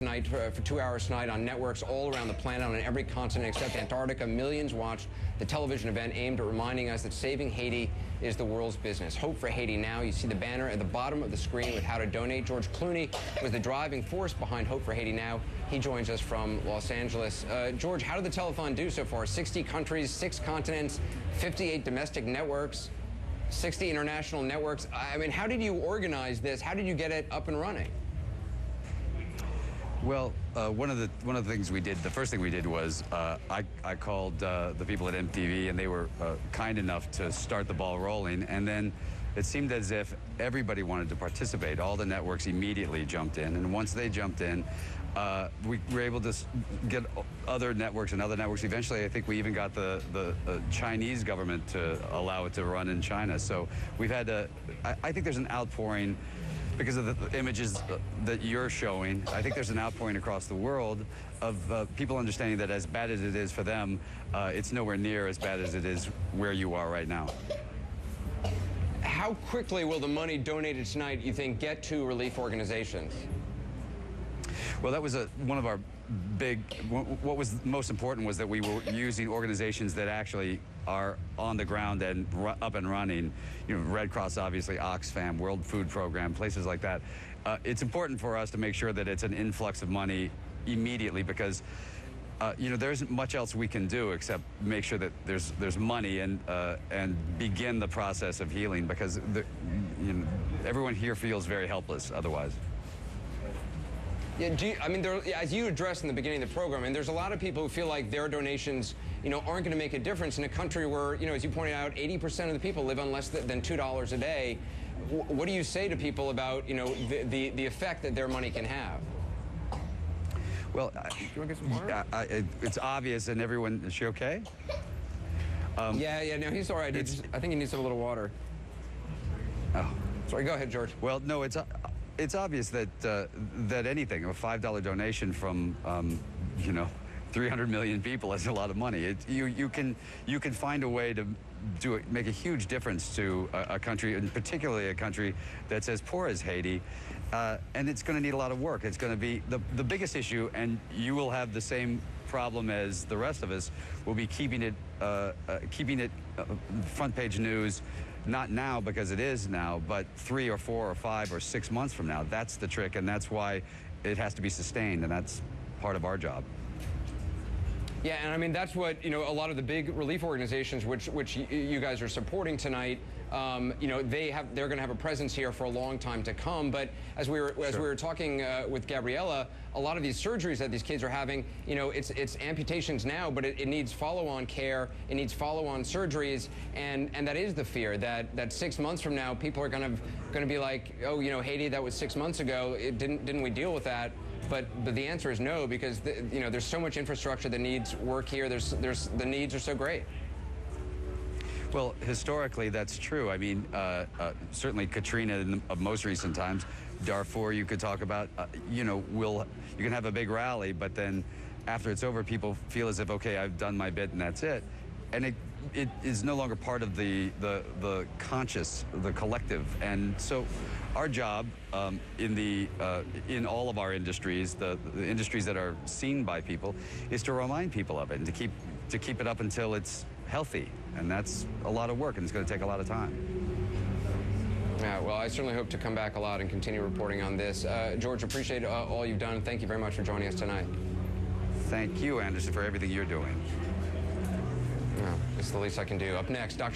Tonight for 2 hours tonight on networks all around the planet, on every continent except Antarctica. Millions watched the television event aimed at reminding us that saving Haiti is the world's business. Hope for Haiti now. You see the banner at the bottom of the screen with how to donate. George Clooney was the driving force behind Hope for Haiti now. He joins us from Los Angeles. George, how did the telethon do so far? 60 countries, 6 continents, 58 domestic networks, 60 international networks. I mean, how did you organize this? How did you get it up and running? Well, one of the things we did, the first thing we did was I called the people at MTV, and they were kind enough to start the ball rolling. And then it seemed as if everybody wanted to participate. All the networks immediately jumped in, and once they jumped in, we were able to get other networks and other networks. Eventually, I think we even got the Chinese government to allow it to run in China. So we've had I think there's an outpouring. Because of the images that you're showing, I think there's an outpouring across the world of people understanding that as bad as it is for them, it's nowhere near as bad as it is where you are right now. How quickly will the money donated tonight, you think, get to relief organizations? Well, that was one of our big, what was most important was that we were using organizations that actually are on the ground and up and running. You know, Red Cross, obviously, Oxfam, World Food Program, places like that. It's important for us to make sure that it's an influx of money immediately because, you know, there isn't much else we can do except make sure that there's money and begin the process of healing because you know, everyone here feels very helpless otherwise. Yeah, I mean, as you addressed in the beginning of the program, and there's a lot of people who feel like their donations, you know, aren't going to make a difference in a country where, you know, as you pointed out, 80% of the people live on less than $2 a day. What do you say to people about, you know, the effect that their money can have? Well, you want to get some water? It's obvious, and everyone, is she okay? Yeah, no, he's all right. I think he needs a little water. Oh. Sorry, go ahead, George. Well, no, it's obvious that that anything, a $5 donation from, you know, 300 million people is a lot of money. You can find a way to make a huge difference to a country, and particularly a country that's as poor as Haiti, and it's going to need a lot of work. It's going to be the biggest issue, and you will have the same problem as the rest of us. Will be keeping it front page news. Not now because it is now, but 3 or 4 or 5 or 6 months from now. That's the trick, and that's why it has to be sustained, and that's part of our job. Yeah, and I mean, that's what, you know, a lot of the big relief organizations, which you guys are supporting tonight, you know, they're going to have a presence here for a long time to come. But as we were talking with Gabriella, a lot of these surgeries that these kids are having, you know, it's amputations now, but it needs follow-on care, it needs follow-on surgeries, and that is the fear that 6 months from now people are going to be like, oh, you know, Haiti, that was 6 months ago. Didn't we deal with that? But the answer is no, because you know, there's so much infrastructure that needs work here. The needs are so great. Well, historically, that's true. I mean, certainly Katrina in the most recent times, Darfur, you could talk about. You know, you can have a big rally, but then after it's over, people feel as if, okay, I've done my bit and that's it, and it is no longer part of the conscious, the collective. And so our job in all of our industries, the industries that are seen by people, is to remind people of it and to keep it up until it's healthy. And that's a lot of work, and it's going to take a lot of time. Yeah, well, I certainly hope to come back a lot and continue reporting on this. George, appreciate all you've done. Thank you very much for joining us tonight. Thank you, Anderson, for everything you're doing. Well, it's the least I can do. Up next, Dr.